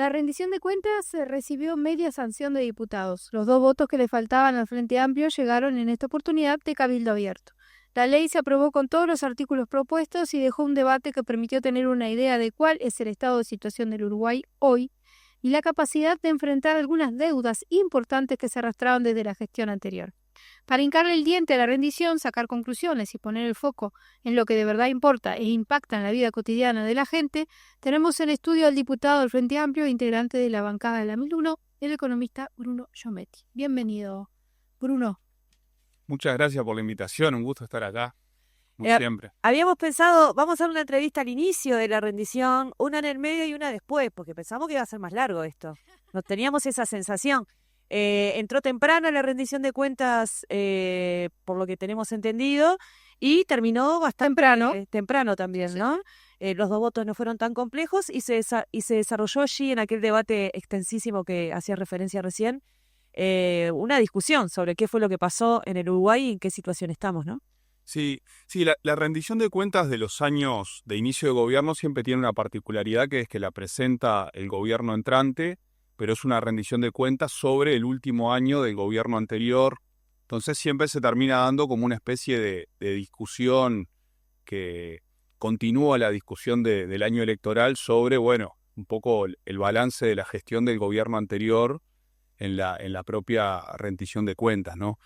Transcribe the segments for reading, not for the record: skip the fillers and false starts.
La rendición de cuentas recibió media sanción de diputados. Los 2 votos que le faltaban al Frente Amplio llegaron en esta oportunidad de cabildo abierto. La ley se aprobó con todos los artículos propuestos y dejó un debate que permitió tener una idea de cuál es el estado de situación del Uruguay hoy y la capacidad de enfrentar algunas deudas importantes que se arrastraron desde la gestión anterior. Para hincarle el diente a la rendición, sacar conclusiones y poner el foco en lo que de verdad importa e impacta en la vida cotidiana de la gente, tenemos en estudio al diputado del Frente Amplio, integrante de la bancada de la 1001, el economista Bruno Giometti. Bienvenido, Bruno. Muchas gracias por la invitación, un gusto estar acá, como siempre. Habíamos pensado, vamos a hacer una entrevista al inicio de la rendición, una en el medio y una después, porque pensamos que iba a ser más largo esto. No teníamos esa sensación. Entró temprano la rendición de cuentas, por lo que tenemos entendido, y terminó bastante temprano también, sí. ¿No? Los 2 votos no fueron tan complejos y se desarrolló allí en aquel debate extensísimo que hacía referencia recién, una discusión sobre qué fue lo que pasó en el Uruguay y en qué situación estamos, ¿no? Sí, la rendición de cuentas de los años de inicio de gobierno siempre tiene una particularidad, que es que la presenta el gobierno entrante, pero es una rendición de cuentas sobre el último año del gobierno anterior. Entonces siempre se termina dando como una especie de discusión que continúa la discusión del año electoral sobre, bueno, un poco el balance de la gestión del gobierno anterior en la propia rendición de cuentas, ¿no?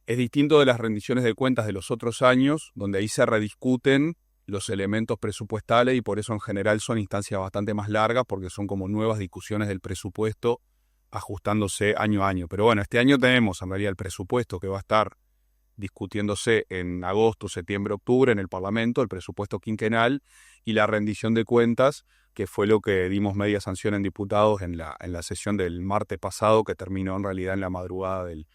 Es distinto de las rendiciones de cuentas de los otros años, donde ahí se rediscuten los elementos presupuestales y por eso en general son instancias bastante más largas, porque son como nuevas discusiones del presupuesto ajustándose año a año. Pero bueno, este año tenemos en realidad el presupuesto que va a estar discutiéndose en agosto, septiembre, octubre en el Parlamento, el presupuesto quinquenal y la rendición de cuentas, que fue lo que dimos media sanción en diputados en la sesión del martes pasado, que terminó en realidad en la madrugada del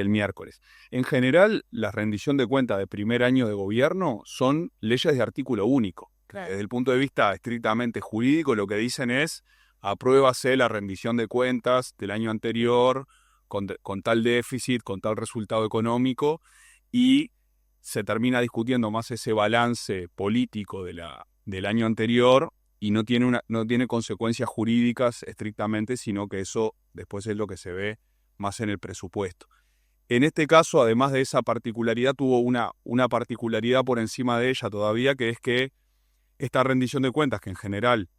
miércoles. En general, la rendición de cuentas de primer año de gobierno son leyes de artículo único. Claro. Desde el punto de vista estrictamente jurídico, lo que dicen es: apruébase la rendición de cuentas del año anterior con tal déficit, con tal resultado económico, y se termina discutiendo más ese balance político del año anterior y no tiene consecuencias jurídicas estrictamente, sino que eso después es lo que se ve más en el presupuesto. En este caso, además de esa particularidad, tuvo una particularidad por encima de ella todavía, que es que esta rendición de cuentas, que en general,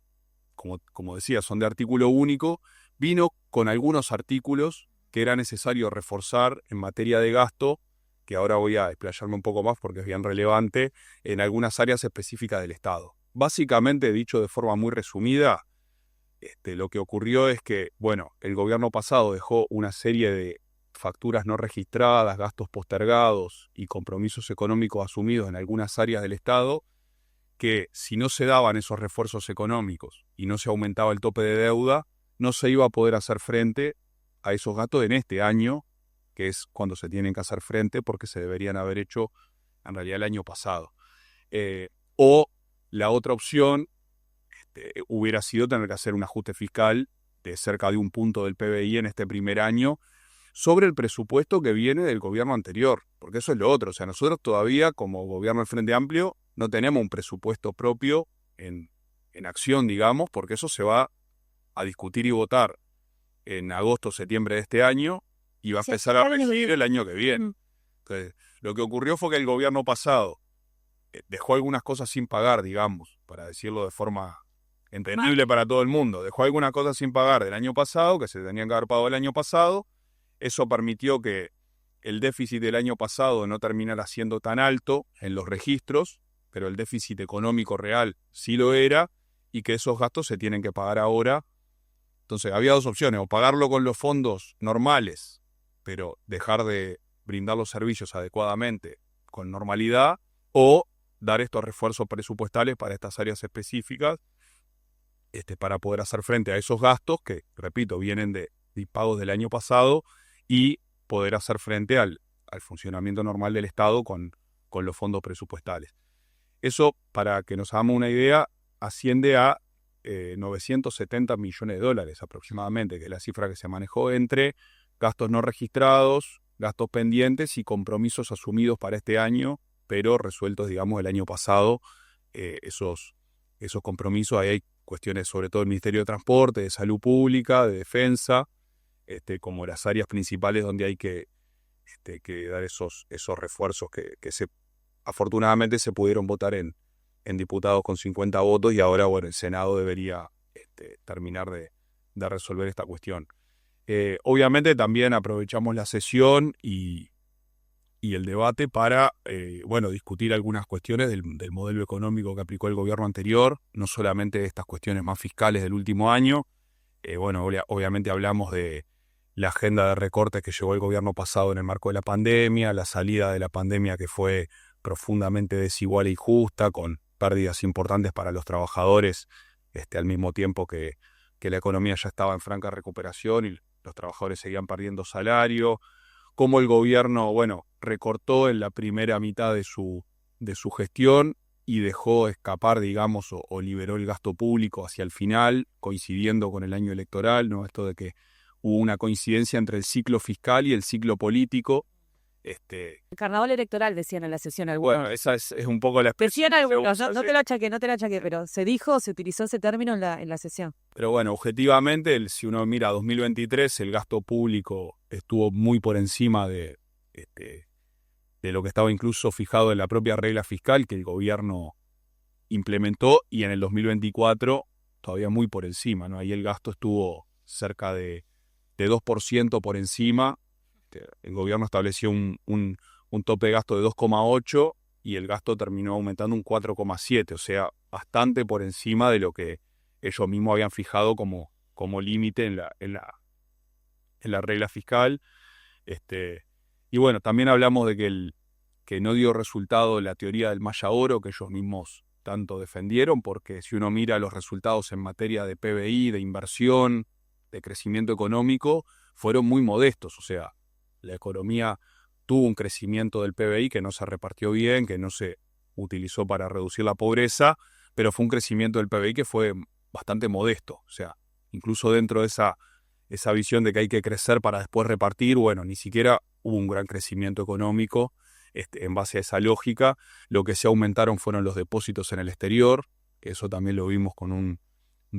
como decía, son de artículo único, vino con algunos artículos que era necesario reforzar en materia de gasto, que ahora voy a explayarme un poco más porque es bien relevante, en algunas áreas específicas del Estado. Básicamente, dicho de forma muy resumida, lo que ocurrió es que, bueno, el gobierno pasado dejó una serie de facturas no registradas, gastos postergados y compromisos económicos asumidos en algunas áreas del Estado, que si no se daban esos refuerzos económicos y no se aumentaba el tope de deuda, no se iba a poder hacer frente a esos gastos en este año, que es cuando se tienen que hacer frente, porque se deberían haber hecho en realidad el año pasado. O la otra opción hubiera sido tener que hacer un ajuste fiscal de cerca de 1 punto del PBI en este primer año, sobre el presupuesto que viene del gobierno anterior, porque eso es lo otro. O sea, nosotros todavía, como gobierno del Frente Amplio, no tenemos un presupuesto propio en acción, digamos, porque eso se va a discutir y votar en agosto, septiembre de este año, y va a empezar a regir el año que viene. Entonces, lo que ocurrió fue que el gobierno pasado dejó algunas cosas sin pagar, digamos, para decirlo de forma entendible para todo el mundo. Dejó algunas cosas sin pagar del año pasado, que se tenían que haber pagado el año pasado. Eso permitió que el déficit del año pasado no terminara siendo tan alto en los registros, pero el déficit económico real sí lo era, y que esos gastos se tienen que pagar ahora. Entonces había 2 opciones: o pagarlo con los fondos normales, pero dejar de brindar los servicios adecuadamente con normalidad, o dar estos refuerzos presupuestales para estas áreas específicas, para poder hacer frente a esos gastos que, repito, vienen de pagos del año pasado, y poder hacer frente al funcionamiento normal del Estado con los fondos presupuestales. Eso, para que nos hagamos una idea, asciende a 970 millones de dólares aproximadamente, que es la cifra que se manejó entre gastos no registrados, gastos pendientes y compromisos asumidos para este año, pero resueltos, digamos, el año pasado. Esos compromisos, ahí hay cuestiones sobre todo del Ministerio de Transporte, de Salud Pública, de Defensa, como las áreas principales donde hay que dar esos refuerzos que afortunadamente se pudieron votar en diputados con 50 votos y ahora, bueno, el Senado debería terminar de resolver esta cuestión. Obviamente también aprovechamos la sesión y el debate para, discutir algunas cuestiones del modelo económico que aplicó el gobierno anterior, no solamente estas cuestiones más fiscales del último año. Obviamente hablamos de la agenda de recortes que llevó el gobierno pasado en el marco de la pandemia, la salida de la pandemia que fue profundamente desigual e injusta, con pérdidas importantes para los trabajadores, al mismo tiempo que la economía ya estaba en franca recuperación y los trabajadores seguían perdiendo salario, cómo el gobierno, recortó en la primera mitad de su gestión y dejó escapar, digamos, o liberó el gasto público hacia el final, coincidiendo con el año electoral, ¿no? Esto de que hubo una coincidencia entre el ciclo fiscal y el ciclo político. El carnaval electoral, decían en la sesión algunos. Bueno, esa es un poco la expresión. Decían algunos, no te lo achaqué, pero se utilizó ese término en la sesión. Pero bueno, objetivamente, si uno mira 2023, el gasto público estuvo muy por encima de lo que estaba incluso fijado en la propia regla fiscal que el gobierno implementó, y en el 2024 todavía muy por encima, ¿no? Ahí el gasto estuvo cerca de 2% por encima. El gobierno estableció un tope de gasto de 2,8 y el gasto terminó aumentando un 4,7, o sea, bastante por encima de lo que ellos mismos habían fijado como límite en la regla fiscal. Y bueno, también hablamos de que no dio resultado la teoría del Maya Oro, que ellos mismos tanto defendieron, porque si uno mira los resultados en materia de PBI, de inversión, de crecimiento económico, fueron muy modestos. O sea, la economía tuvo un crecimiento del PBI que no se repartió bien, que no se utilizó para reducir la pobreza, pero fue un crecimiento del PBI que fue bastante modesto. O sea, incluso dentro de esa visión de que hay que crecer para después repartir, bueno, ni siquiera hubo un gran crecimiento económico en base a esa lógica. Lo que se aumentaron fueron los depósitos en el exterior, que eso también lo vimos con un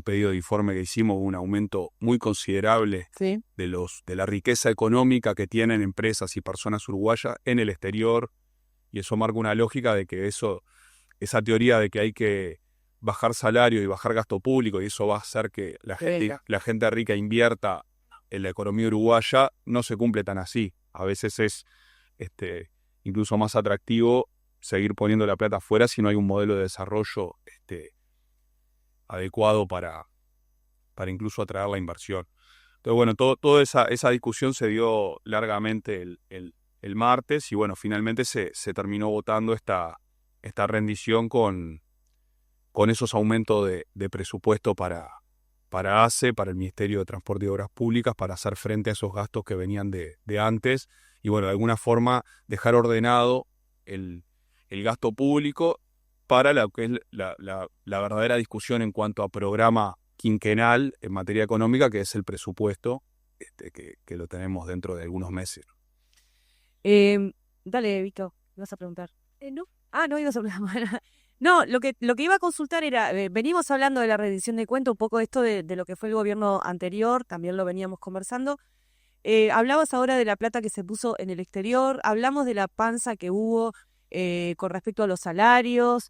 pedido de informe que hicimos, un aumento muy considerable ¿Sí? de la riqueza económica que tienen empresas y personas uruguayas en el exterior, y eso marca una lógica de que esa teoría de que hay que bajar salario y bajar gasto público y eso va a hacer que la gente rica invierta en la economía uruguaya, no se cumple tan así. A veces es incluso más atractivo seguir poniendo la plata afuera si no hay un modelo de desarrollo adecuado para incluso atraer la inversión. Entonces, bueno, toda esa discusión se dio largamente el martes y bueno, finalmente se terminó votando esta rendición con esos aumentos de presupuesto para ACE, para el Ministerio de Transporte y Obras Públicas, para hacer frente a esos gastos que venían de antes y bueno, de alguna forma dejar ordenado el gasto público para lo que es la verdadera discusión en cuanto a programa quinquenal en materia económica, que es el presupuesto, que lo tenemos dentro de algunos meses. Dale, Vito, ¿vas a preguntar? No. No ibas a preguntar. No, lo que iba a consultar era, venimos hablando de la rendición de cuentas, un poco esto de lo que fue el gobierno anterior, también lo veníamos conversando. Hablabas ahora de la plata que se puso en el exterior, hablamos de la panza que hubo con respecto a los salarios.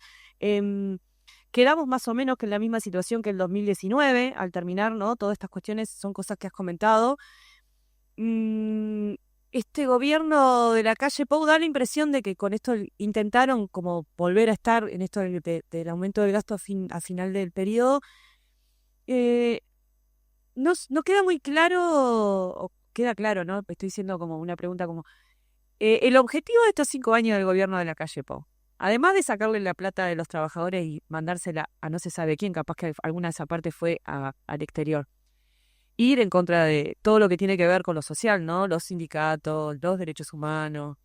Quedamos más o menos que en la misma situación que el 2019, al terminar, ¿no? Todas estas cuestiones son cosas que has comentado. Este gobierno de la calle Pou da la impresión de que con esto intentaron como volver a estar en esto del aumento del gasto a final del periodo. No queda muy claro, o queda claro, ¿no? Estoy diciendo como una pregunta como, el objetivo de estos 5 años del gobierno de la calle Pou, además de sacarle la plata de los trabajadores y mandársela a no se sabe quién, capaz que alguna de esa parte fue al exterior, ir en contra de todo lo que tiene que ver con lo social, ¿no? Los sindicatos, los derechos humanos.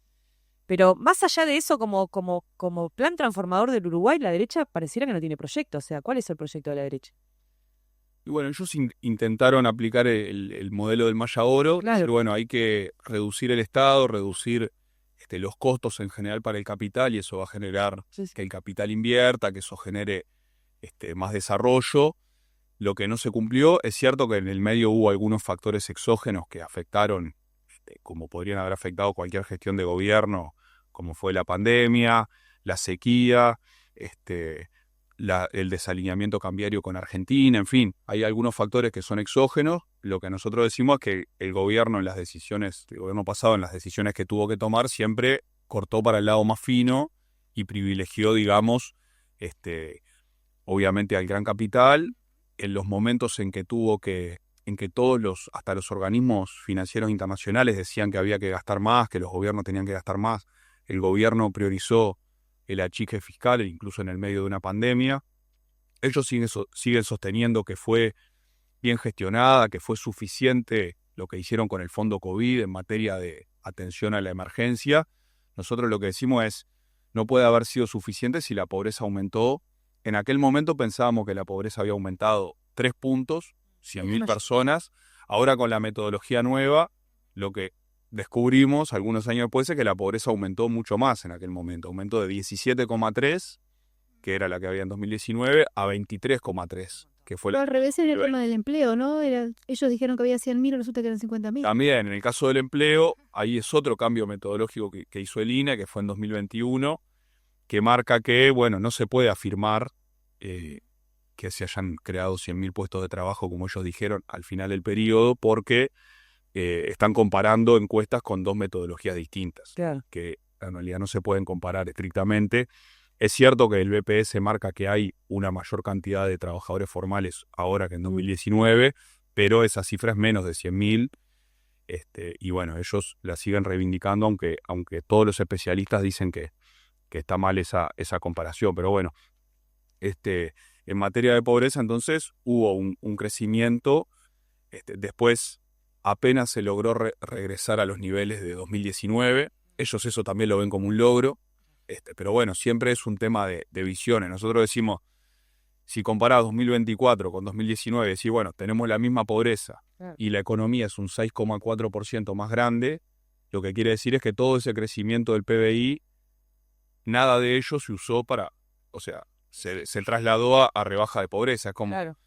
Pero más allá de eso, como plan transformador del Uruguay, la derecha pareciera que no tiene proyecto. O sea, ¿cuál es el proyecto de la derecha? Y bueno, ellos intentaron aplicar el modelo del Maya Oro. Claro. Decir, bueno, hay que reducir el Estado, reducir los costos en general para el capital, y eso va a generar Sí. que el capital invierta, que eso genere más desarrollo. lo que no se cumplió. Es cierto que en el medio hubo algunos factores exógenos que afectaron, como podrían haber afectado cualquier gestión de gobierno, como fue la pandemia, la sequía, el desalineamiento cambiario con Argentina, en fin, hay algunos factores que son exógenos. Lo que nosotros decimos es que el gobierno el gobierno pasado en las decisiones que tuvo que tomar siempre cortó para el lado más fino y privilegió, digamos, obviamente al gran capital en los momentos en que hasta los organismos financieros internacionales decían que había que gastar más, que los gobiernos tenían que gastar más. El gobierno priorizó el achique fiscal, incluso en el medio de una pandemia. Ellos siguen sosteniendo que fue bien gestionada, que fue suficiente lo que hicieron con el Fondo COVID en materia de atención a la emergencia. Nosotros lo que decimos es, no puede haber sido suficiente si la pobreza aumentó. En aquel momento pensábamos que la pobreza había aumentado 3 puntos, 100.000 personas. Ahora con la metodología nueva, lo que descubrimos algunos años después es que la pobreza aumentó mucho más en aquel momento. Aumentó de 17,3, que era la que había en 2019, a 23,3, que fue Pero al revés en el nivel. tema del empleo, ¿no? Ellos dijeron que había 100.000, resulta que eran 50.000. También en el caso del empleo, ahí es otro cambio metodológico que hizo el INE, que fue en 2021, que marca que, bueno, no se puede afirmar que se hayan creado 100.000 puestos de trabajo, como ellos dijeron, al final del periodo, porque están comparando encuestas con 2 metodologías distintas, Claro. que en realidad no se pueden comparar estrictamente. Es cierto que el BPS marca que hay una mayor cantidad de trabajadores formales ahora que en 2019, pero esa cifra es menos de 100.000. Y bueno, ellos la siguen reivindicando, aunque todos los especialistas dicen que está mal esa comparación. Pero bueno, en materia de pobreza, entonces, hubo un crecimiento. Después apenas se logró regresar a los niveles de 2019. Ellos eso también lo ven como un logro. Pero bueno, siempre es un tema de visiones. Nosotros decimos, si comparás 2024 con 2019, decís, bueno, tenemos la misma pobreza y la economía es un 6,4% más grande, lo que quiere decir es que todo ese crecimiento del PBI, nada de ello se usó se trasladó a rebaja de pobreza. Es como, Claro.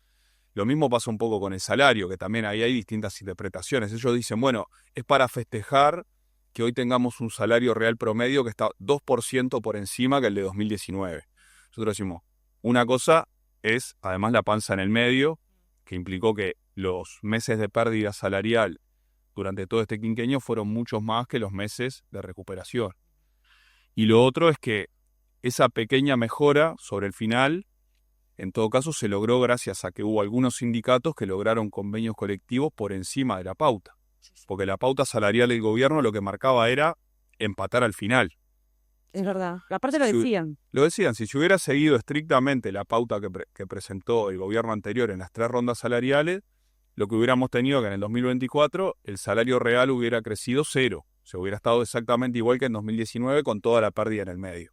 Lo mismo pasa un poco con el salario, que también ahí hay distintas interpretaciones. Ellos dicen, bueno, es para festejar que hoy tengamos un salario real promedio que está 2% por encima que el de 2019. Nosotros decimos, una cosa es, además, la panza en el medio, que implicó que los meses de pérdida salarial durante todo este quinquenio fueron muchos más que los meses de recuperación. Y lo otro es que esa pequeña mejora sobre el final, en todo caso, se logró gracias a que hubo algunos sindicatos que lograron convenios colectivos por encima de la pauta. Porque la pauta salarial del gobierno lo que marcaba era empatar al final. Es verdad. Aparte lo decían. Lo decían, si se hubiera seguido estrictamente la pauta que presentó el gobierno anterior en las 3 rondas salariales, lo que hubiéramos tenido que en el 2024 el salario real hubiera crecido 0. Se hubiera estado exactamente igual que en 2019 con toda la pérdida en el medio.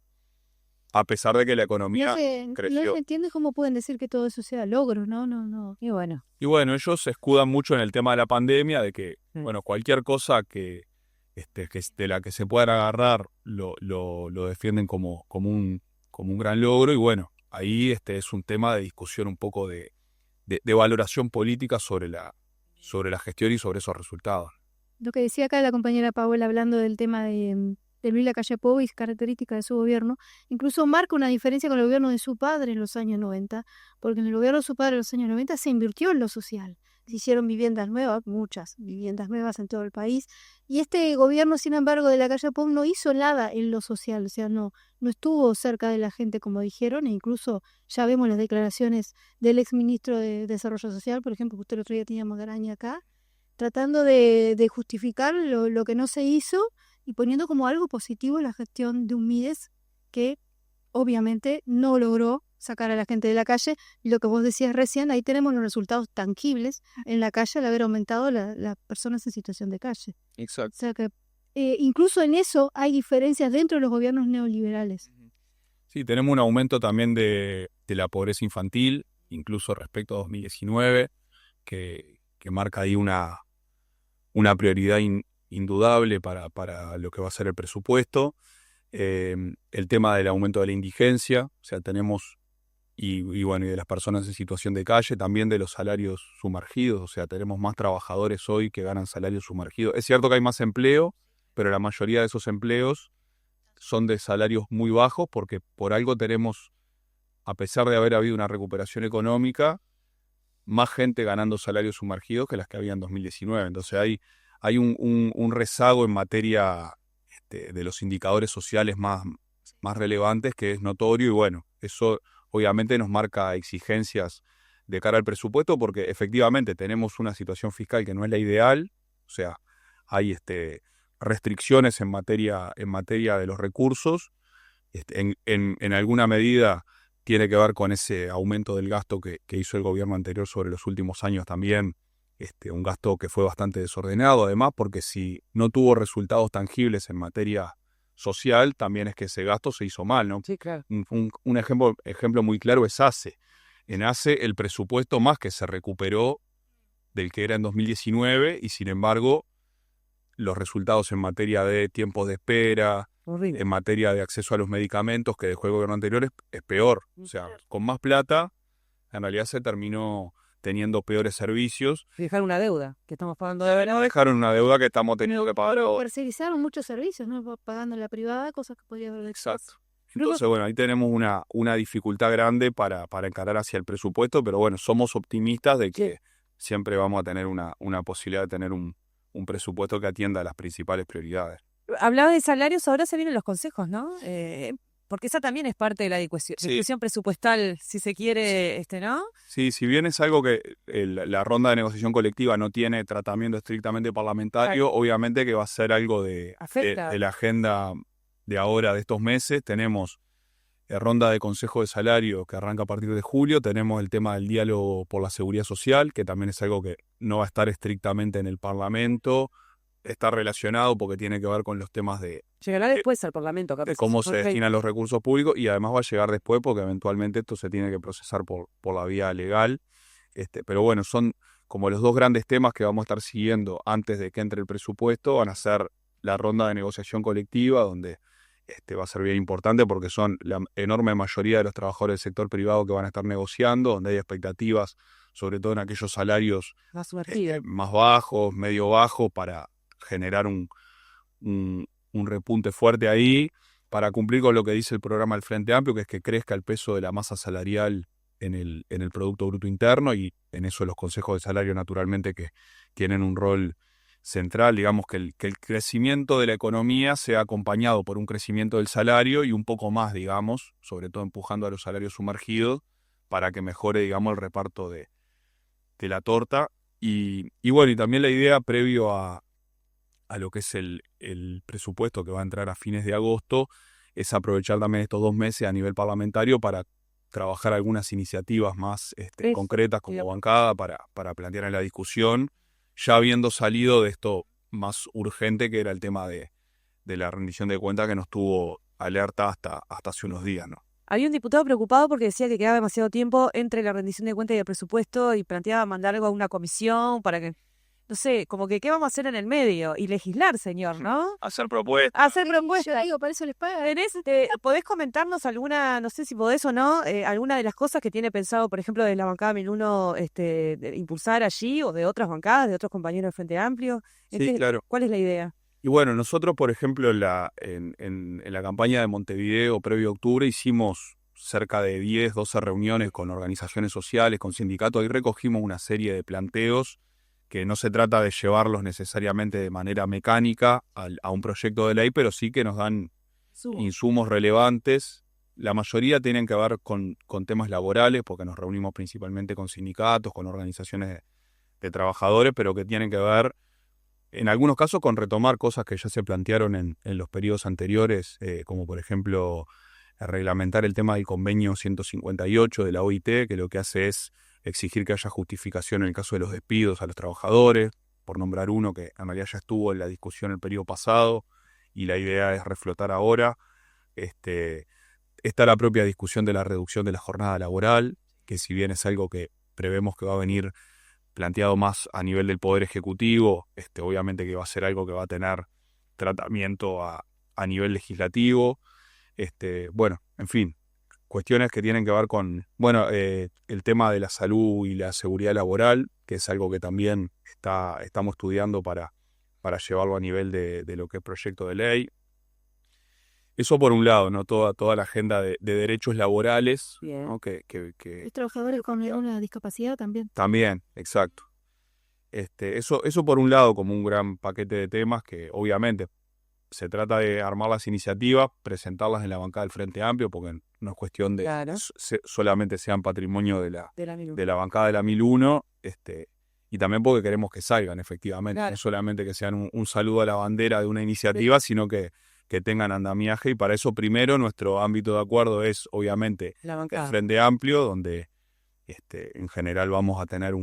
A pesar de que la economía creció. No se entiende cómo pueden decir que todo eso sea logro, ¿no? Y bueno. Y bueno, ellos se escudan mucho en el tema de la pandemia, de que, bueno, cualquier cosa que de la que se puedan agarrar lo defienden como un gran logro. Y bueno, ahí es un tema de discusión un poco de valoración política sobre la gestión y sobre esos resultados. Lo que decía acá la compañera Paola hablando del tema de Luis Lacalle Pou y características de su gobierno, incluso marca una diferencia con el gobierno de su padre en los años 90, porque en el gobierno de su padre en los años 90 se invirtió en lo social. Se hicieron viviendas nuevas, muchas viviendas nuevas en todo el país, y este gobierno, sin embargo, de Lacalle Pou no hizo nada en lo social, o sea, no estuvo cerca de la gente como dijeron, e incluso ya vemos las declaraciones del exministro de Desarrollo Social, por ejemplo, justo el otro día teníamos Garaña acá, tratando de justificar lo que no se hizo y poniendo como algo positivo la gestión de un Mides que obviamente no logró sacar a la gente de la calle. Y lo que vos decías recién, ahí tenemos los resultados tangibles en la calle al haber aumentado las personas en situación de calle. Exacto. O sea que incluso en eso hay diferencias dentro de los gobiernos neoliberales. Sí, tenemos un aumento también de la pobreza infantil, incluso respecto a 2019, que marca ahí una prioridad indudable para lo que va a ser el presupuesto. El tema del aumento de la indigencia, o sea, tenemos y bueno, y de las personas en situación de calle, también de los salarios sumergidos, o sea, tenemos más trabajadores hoy que ganan salarios sumergidos. Es cierto que hay más empleo, pero la mayoría de esos empleos son de salarios muy bajos porque por algo tenemos, a pesar de haber habido una recuperación económica, más gente ganando salarios sumergidos que las que había en 2019. Entonces hay un rezago en materia de los indicadores sociales más relevantes que es notorio y bueno, eso obviamente nos marca exigencias de cara al presupuesto porque efectivamente tenemos una situación fiscal que no es la ideal, o sea, hay restricciones en materia de los recursos, en alguna medida tiene que ver con ese aumento del gasto que hizo el gobierno anterior sobre los últimos años también, un gasto que fue bastante desordenado, además, porque si no tuvo resultados tangibles en materia social, también es que ese gasto se hizo mal, ¿no? Sí, claro. Un ejemplo muy claro es ACE. En ACE el presupuesto más que se recuperó del que era en 2019 y sin embargo los resultados en materia de tiempos de espera, Horrible. en materia de acceso a los medicamentos que dejó el gobierno anterior es peor. O sea, con más plata, en realidad se terminó teniendo peores servicios. Dejar una deuda que estamos pagando de No verdad. dejaron una deuda que estamos teniendo que pagar ahora. Tercerizaron muchos servicios, ¿no? Pagando la privada, cosas que podría haber hecho. Exacto. Entonces, bueno, ahí tenemos una dificultad grande para encarar hacia el presupuesto, pero bueno, somos optimistas de que siempre vamos a tener una posibilidad de tener un presupuesto que atienda a las principales prioridades. Hablaba de salarios, ahora se vienen los consejos, ¿no? Porque esa también es parte de la discusión presupuestal, si se quiere, ¿no? Sí, si bien es algo que la ronda de negociación colectiva no tiene tratamiento estrictamente parlamentario, obviamente que va a ser algo de la agenda de ahora, de estos meses. Tenemos ronda de consejo de salario que arranca a partir de julio, tenemos el tema del diálogo por la seguridad social, que también es algo que no va a estar estrictamente en el Parlamento, está relacionado porque tiene que ver con los temas llegará después al Parlamento, capaz. De cómo se destinan los recursos públicos y además va a llegar después porque eventualmente esto se tiene que procesar por la vía legal. Pero bueno, son como los dos grandes temas que vamos a estar siguiendo antes de que entre el presupuesto, van a ser la ronda de negociación colectiva, donde va a ser bien importante porque son la enorme mayoría de los trabajadores del sector privado que van a estar negociando, donde hay expectativas, sobre todo en aquellos salarios más bajos, medio bajos, para generar un repunte fuerte ahí, para cumplir con lo que dice el programa del Frente Amplio, que es que crezca el peso de la masa salarial en el Producto Bruto Interno, y en eso los consejos de salario naturalmente que tienen un rol central, digamos que el crecimiento de la economía sea acompañado por un crecimiento del salario y un poco más, digamos, sobre todo empujando a los salarios sumergidos para que mejore, digamos, el reparto de la torta. Y bueno, y también la idea previo a lo que es el presupuesto que va a entrar a fines de agosto es aprovechar también estos 2 meses a nivel parlamentario para trabajar algunas iniciativas más concretas como bancada para plantear en la discusión, ya habiendo salido de esto más urgente que era el tema de la rendición de cuentas que nos tuvo alerta hasta hace unos días, ¿no? Había un diputado preocupado porque decía que quedaba demasiado tiempo entre la rendición de cuentas y el presupuesto y planteaba mandar algo a una comisión para que, no sé, como que qué vamos a hacer en el medio y legislar, señor, ¿no? Hacer propuestas. Yo digo, para eso les pagan. ¿Podés comentarnos alguna, no sé si podés o no, alguna de las cosas que tiene pensado, por ejemplo, de la bancada 1001 de impulsar allí o de otras bancadas, de otros compañeros del Frente Amplio? Sí, claro. ¿Cuál es la idea? Y bueno, nosotros, por ejemplo, en la campaña de Montevideo previo a octubre hicimos cerca de 10, 12 reuniones con organizaciones sociales, con sindicatos, y recogimos una serie de planteos que no se trata de llevarlos necesariamente de manera mecánica a un proyecto de ley, pero sí que nos dan insumos relevantes. La mayoría tienen que ver con temas laborales, porque nos reunimos principalmente con sindicatos, con organizaciones de trabajadores, pero que tienen que ver, en algunos casos, con retomar cosas que ya se plantearon en los periodos anteriores, como por ejemplo reglamentar el tema del convenio 158 de la OIT, que lo que hace es exigir que haya justificación en el caso de los despidos a los trabajadores, por nombrar uno que en realidad ya estuvo en la discusión el periodo pasado y la idea es reflotar ahora. Está la propia discusión de la reducción de la jornada laboral, que si bien es algo que prevemos que va a venir planteado más a nivel del Poder Ejecutivo, obviamente que va a ser algo que va a tener tratamiento a nivel legislativo. Bueno, en fin, cuestiones que tienen que ver con, bueno, el tema de la salud y la seguridad laboral, que es algo que también estamos estudiando para llevarlo a nivel de lo que es proyecto de ley. Eso por un lado, ¿no? Toda la agenda de derechos laborales, Bien. ¿no? Los trabajadores con una discapacidad también. También, exacto. Eso por un lado como un gran paquete de temas que obviamente se trata de armar las iniciativas, presentarlas en la bancada del Frente Amplio, porque no es cuestión de Claro. solamente sean patrimonio de la Minu. bancada de la 1001, y también porque queremos que salgan efectivamente, Claro. no solamente que sean un saludo a la bandera de una iniciativa, sino que tengan andamiaje, y para eso primero nuestro ámbito de acuerdo es obviamente La el bancada. Frente Amplio, donde en general vamos a tener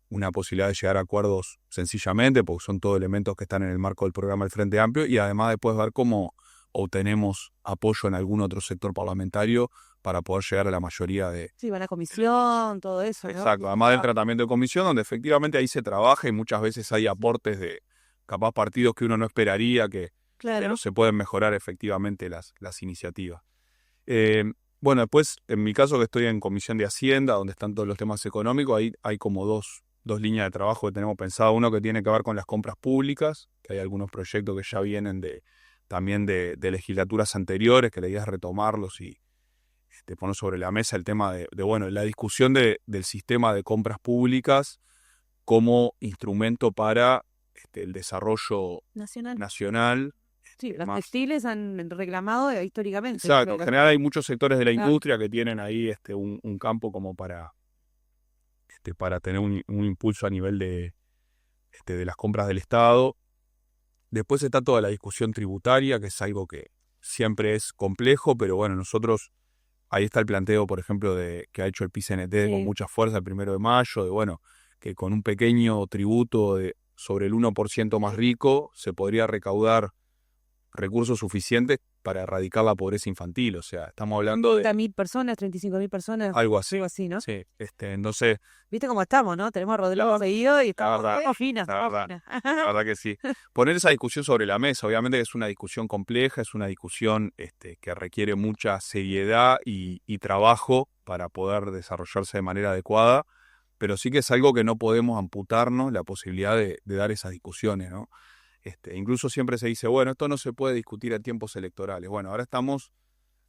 una posibilidad de llegar a acuerdos sencillamente, porque son todos elementos que están en el marco del programa del Frente Amplio, y además después ver cómo obtenemos apoyo en algún otro sector parlamentario para poder llegar a la mayoría de... Sí, van a comisión, todo eso, ¿no? Exacto, además del tratamiento de comisión, donde efectivamente ahí se trabaja y muchas veces hay aportes de capaz partidos que uno no esperaría, Claro. pero se pueden mejorar efectivamente las iniciativas. Bueno, después, en mi caso que estoy en Comisión de Hacienda, donde están todos los temas económicos, ahí hay como dos líneas de trabajo que tenemos pensado. Uno que tiene que ver con las compras públicas, que hay algunos proyectos que ya vienen también de legislaturas anteriores, que la idea es retomarlos y poner sobre la mesa el tema de bueno, la discusión del sistema de compras públicas como instrumento para el desarrollo nacional. Sí, los textiles han reclamado históricamente. Exacto, en general hay muchos sectores de la Claro. industria que tienen ahí un campo como para tener un impulso a nivel de las compras del Estado. Después está toda la discusión tributaria, que es algo que siempre es complejo, pero bueno, nosotros, ahí está el planteo, por ejemplo, que ha hecho el PICNT con mucha fuerza el 1 de mayo, de bueno, que con un pequeño tributo sobre el 1% más rico se podría recaudar recursos suficientes para erradicar la pobreza infantil. O sea, estamos hablando de 30.000 personas, 35.000 personas. algo así. Algo así, ¿no? Sí, entonces, ¿Viste cómo estamos, no? Tenemos a Rodrigo seguido y estamos verdad, finas. la verdad que sí. Poner esa discusión sobre la mesa, obviamente que es una discusión compleja, es una discusión que requiere mucha seriedad y trabajo para poder desarrollarse de manera adecuada, pero sí que es algo que no podemos amputarnos la posibilidad de dar esas discusiones, ¿no? Incluso siempre se dice, bueno, esto no se puede discutir en tiempos electorales. Bueno, ahora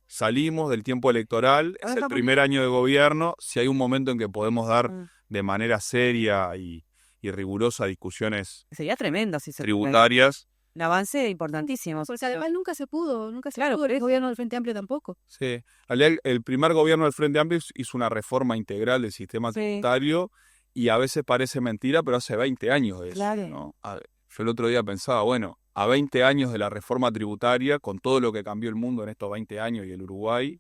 salimos del tiempo electoral, es el primer año de gobierno, si hay un momento en que podemos dar de manera seria y rigurosa discusiones Sería tremendo si se tributarias. Un avance importantísimo. Porque además nunca se pudo Claro, el gobierno del Frente Amplio tampoco. Sí, el primer gobierno del Frente Amplio hizo una reforma integral del sistema tributario, y a veces parece mentira, pero hace 20 años de eso, Claro. ¿no? Yo el otro día pensaba, bueno, a 20 años de la reforma tributaria, con todo lo que cambió el mundo en estos 20 años y el Uruguay,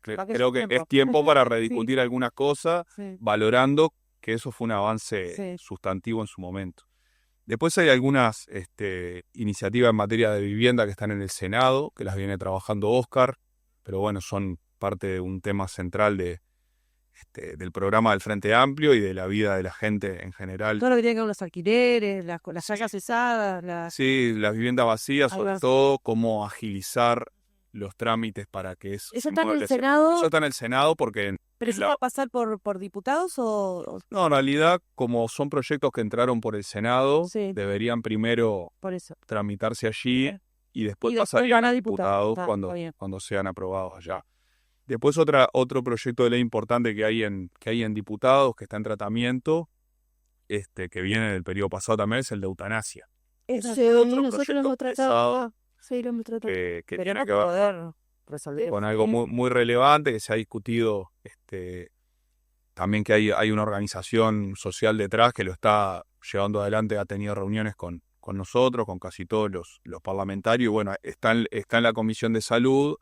creo que es tiempo para rediscutir algunas cosas, valorando que eso fue un avance sustantivo en su momento. Después hay algunas iniciativas en materia de vivienda que están en el Senado, que las viene trabajando Oscar, pero bueno, son parte de un tema central del programa del Frente Amplio y de la vida de la gente en general. Todo lo que tiene que ver con los alquileres, las casas cesadas. Sí, las viviendas vacías, sobre todo cómo agilizar los trámites para que eso... ¿Eso está en el Senado? Eso está en el Senado porque... ¿Pero eso va a pasar por diputados o...? No, en realidad, como son proyectos que entraron por el Senado, deberían primero tramitarse allí y después pasarían a diputados cuando sean aprobados allá. Después otro proyecto de ley importante que hay en diputados, que está en tratamiento, que viene del periodo pasado también, es el de eutanasia. Nosotros lo hemos tratado. Sí, lo hemos tratado. Que pero tiene no que ver poder resolver. con algo muy relevante que se ha discutido, también que hay una organización social detrás que lo está llevando adelante, ha tenido reuniones con nosotros, con casi todos los parlamentarios, y bueno, está en la Comisión de Salud.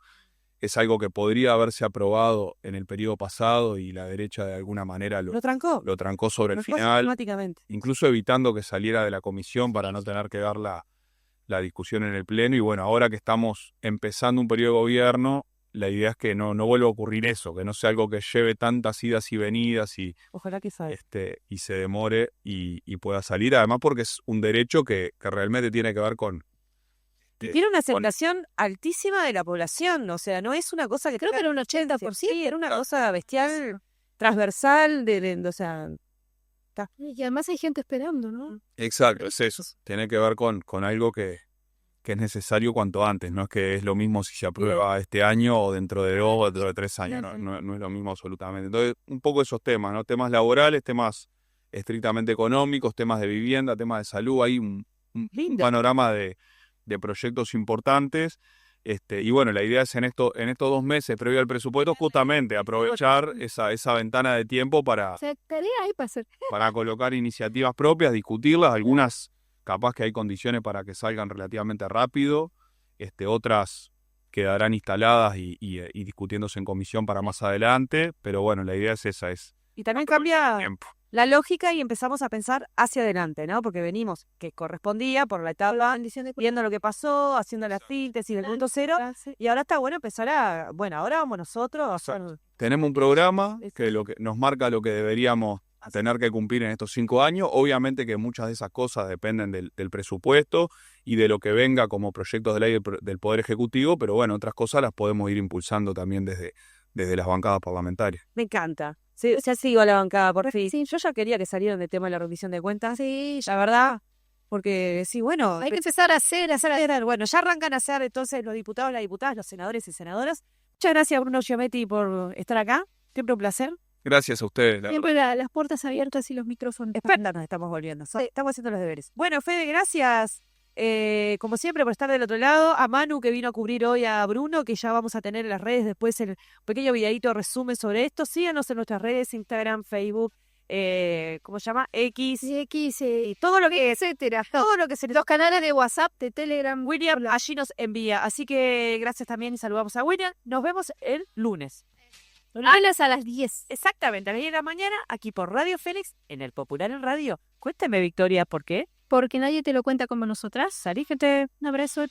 Es algo que podría haberse aprobado en el periodo pasado y la derecha de alguna manera lo trancó sobre el final, incluso evitando que saliera de la comisión para no tener que dar la discusión en el pleno. Y bueno, ahora que estamos empezando un periodo de gobierno, la idea es que no vuelva a ocurrir eso, que no sea algo que lleve tantas idas y venidas y ojalá que salga. Y se demore y pueda salir, además porque es un derecho que realmente tiene que ver con Tiene una aceptación altísima de la población, o sea, no es una cosa que... Creo que era un 80%. Sí, era una cosa bestial, transversal, o sea... Y además hay gente esperando, ¿no? Exacto, es eso. Tiene que ver con algo que es necesario cuanto antes. No es que es lo mismo si se aprueba este año o dentro de 2 o dentro de 3 años. No es lo mismo absolutamente. Entonces, un poco esos temas, ¿no? Temas laborales, temas estrictamente económicos, temas de vivienda, temas de salud. Hay un panorama de proyectos importantes. Y bueno, la idea es en estos 2 meses previo al presupuesto justamente aprovechar esa ventana de tiempo para colocar iniciativas propias, discutirlas, algunas capaz que hay condiciones para que salgan relativamente rápido, otras quedarán instaladas y discutiéndose en comisión para más adelante, pero bueno, la idea es esa, y también cambia tiempo. La lógica y empezamos a pensar hacia adelante, ¿no? Porque venimos, que correspondía por la etapa, viendo lo que pasó, haciendo la síntesis del punto cero, y ahora está bueno empezar ahora vamos nosotros. Tenemos un programa que nos marca lo que deberíamos tener que cumplir en estos 5 años. Obviamente que muchas de esas cosas dependen del presupuesto y de lo que venga como proyectos de ley del Poder Ejecutivo, pero bueno, otras cosas las podemos ir impulsando también desde las bancadas parlamentarias. Me encanta. Sí, ya sigo a la bancada, por fin. Sí, yo ya quería que salieran el tema de la rendición de cuentas. Sí, la verdad, porque sí, bueno. Hay que empezar a hacer. Bueno, ya arrancan a hacer entonces los diputados, las diputadas, los senadores y senadoras. Muchas gracias, Bruno Giametti, por estar acá. Siempre un placer. Gracias a ustedes. Siempre las puertas abiertas y los micrófonos. Expertas nos estamos volviendo. Estamos haciendo los deberes. Bueno, Fede, gracias. Como siempre, por estar del otro lado, a Manu que vino a cubrir hoy a Bruno, que ya vamos a tener en las redes después el pequeño videíto resumen sobre esto. Síganos en nuestras redes, Instagram, Facebook, ¿cómo se llama? X, y todo lo que etcétera. Todo lo que se... Los canales de WhatsApp, de Telegram. William allí nos envía. Así que gracias también y saludamos a William. Nos vemos el lunes. A las 10. Exactamente, a las 10 de la mañana, aquí por Radio Fénix, en el Popular en Radio. Cuénteme, Victoria, ¿por qué? Porque nadie te lo cuenta como nosotras. Salí, gente. Un abrazo.